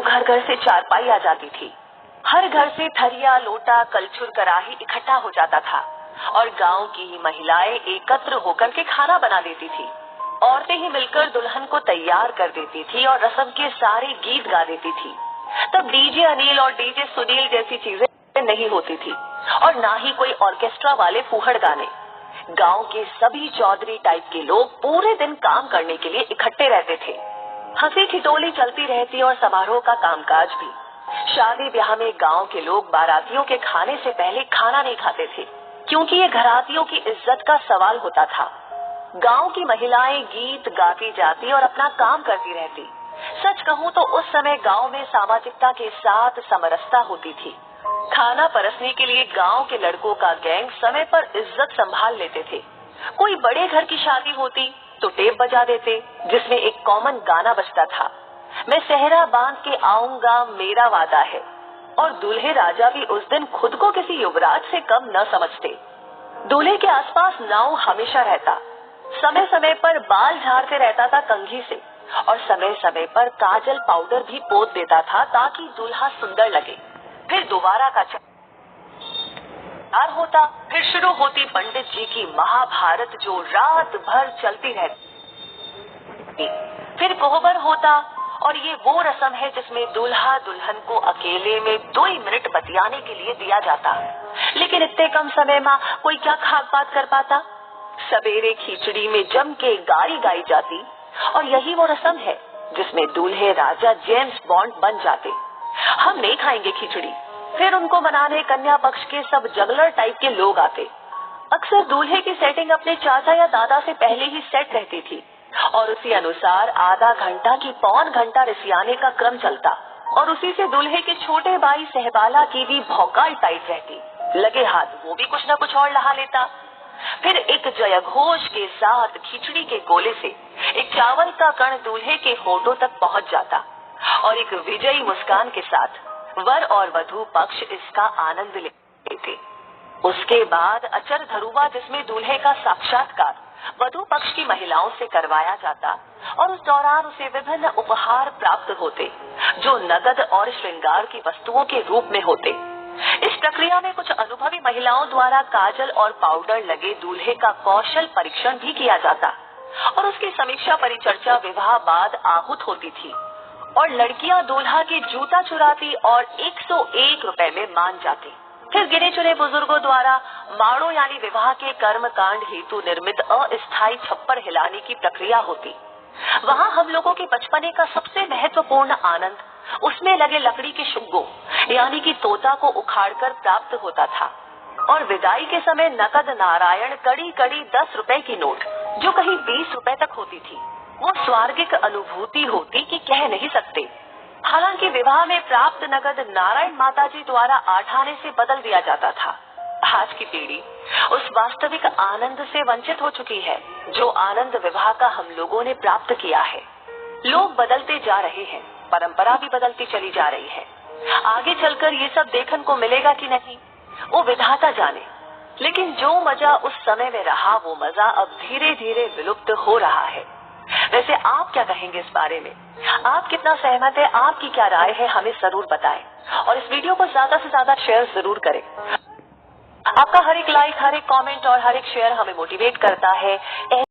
घर घर से चारपाई आ जाती थी। हर घर से थरिया, लोटा, कलछुल, कराही इकट्ठा हो जाता था और गांव की ही महिलाएं एकत्र होकर के खाना बना देती थी। औरतें ही मिलकर दुल्हन को तैयार कर देती थी और रस्म के सारे गीत गा देती थी। तब डीजे अनिल और डीजे सुनील जैसी चीजें नहीं होती थी और ना ही कोई ऑर्केस्ट्रा वाले फूहड़ गाने। गांव के सभी चौधरी टाइप के लोग पूरे दिन काम करने के लिए इकट्ठे रहते थे। हंसी ठिठोली चलती रहती और समारोह का कामकाज भी। शादी ब्याह में गांव के लोग बारातियों के खाने से पहले खाना नहीं खाते थे, क्योंकि ये घरातियों की इज्जत का सवाल होता था। गांव की महिलाएं गीत गाती जाती और अपना काम करती रहती। सच कहूँ तो उस समय गांव में सामाजिकता के साथ समरसता होती थी। खाना परसने के लिए गांव के लड़कों का गैंग समय पर इज्जत संभाल लेते थे। कोई बड़े घर की शादी होती तो टेप बजा देते, जिसमें एक कॉमन गाना बजता था, मैं सेहरा बांध के आऊंगा मेरा वादा है। और दूल्हे राजा भी उस दिन खुद को किसी युवराज से कम न समझते। दूल्हे के आसपास नाव हमेशा रहता। समय समय पर बाल झाड़ते रहता था कंघी से और समय समय पर काजल पाउडर भी पोत देता था ताकि दूल्हा सुंदर लगे। फिर दोबारा का होता, फिर शुरू होती पंडित जी की महाभारत जो रात भर चलती रहती। फिर कोहबर होता और ये वो रस्म है जिसमें दूल्हा दुल्हन को अकेले में 2 मिनट बतियाने के लिए दिया जाता। लेकिन इतने कम समय में कोई क्या खाक बात कर पाता। सवेरे खिचड़ी में जम के गारी गाई जाती और यही वो रस्म है जिसमें दूल्हे राजा जेम्स बॉन्ड बन जाते। हम नहीं खाएंगे खिचड़ी। फिर उनको मनाने कन्या पक्ष के सब जगलर टाइप के लोग आते। अक्सर दूल्हे की सेटिंग अपने चाचा या दादा से पहले ही सेट रहती थी और उसी अनुसार आधा घंटा की पौन घंटा रिसियाने का क्रम चलता और उसी से दूल्हे के छोटे भाई सहबाला की भी भौकाल टाइट रहती। लगे हाथ वो भी कुछ न कुछ और लहा लेता। फिर एक जयघोष के साथ खिचड़ी के गोले से एक चावल का कण दूल्हे के होठों तक पहुंच जाता और एक विजयी मुस्कान के साथ वर और वधू पक्ष इसका आनंद लेते। उसके बाद अचर धरुवा, जिसमें दूल्हे का साक्षात्कार वधू पक्ष की महिलाओं से करवाया जाता और उस दौरान उसे विभिन्न उपहार प्राप्त होते जो नगद और श्रृंगार की वस्तुओं के रूप में होते। इस प्रक्रिया में कुछ अनुभवी महिलाओं द्वारा काजल और पाउडर लगे दूल्हे का कौशल परीक्षण भी किया जाता और उसकी समीक्षा परिचर्चा विवाह बाद आहूत होती थी और लड़कियां दूल्हा के जूता चुराती और 101 रुपए में मान जाती। फिर गिने चुने बुजुर्गों द्वारा माड़ो यानी विवाह के कर्म कांड हेतु निर्मित अस्थायी छप्पर हिलाने की प्रक्रिया होती। वहाँ हम लोगों के बचपने का सबसे महत्वपूर्ण आनंद उसमें लगे लकड़ी के शुग्गों यानी कि तोता को उखाड़कर प्राप्त होता था और विदाई के समय नकद नारायण कड़ी कड़ी 10 रुपए की नोट जो कहीं 20 रुपए तक होती थी। वो स्वर्गिक अनुभूति होती कि कह नहीं सकते। हालांकि विवाह में प्राप्त नगद नारायण माताजी द्वारा आठाने से बदल दिया जाता था। आज की पीढ़ी उस वास्तविक आनंद से वंचित हो चुकी है जो आनंद विवाह का हम लोगों ने प्राप्त किया है। लोग बदलते जा रहे हैं, परंपरा भी बदलती चली जा रही है। आगे चलकर ये सब देखने को मिलेगा कि नहीं, वो विधाता जाने। लेकिन जो मजा उस समय में रहा वो मजा अब धीरे धीरे विलुप्त हो रहा है। वैसे आप क्या कहेंगे इस बारे में? आप कितना सहमत है? आपकी क्या राय है? हमें जरूर बताएं और इस वीडियो को ज्यादा से ज्यादा शेयर जरूर करें। आपका हर एक लाइक, हर एक कमेंट और हर एक शेयर हमें मोटिवेट करता है।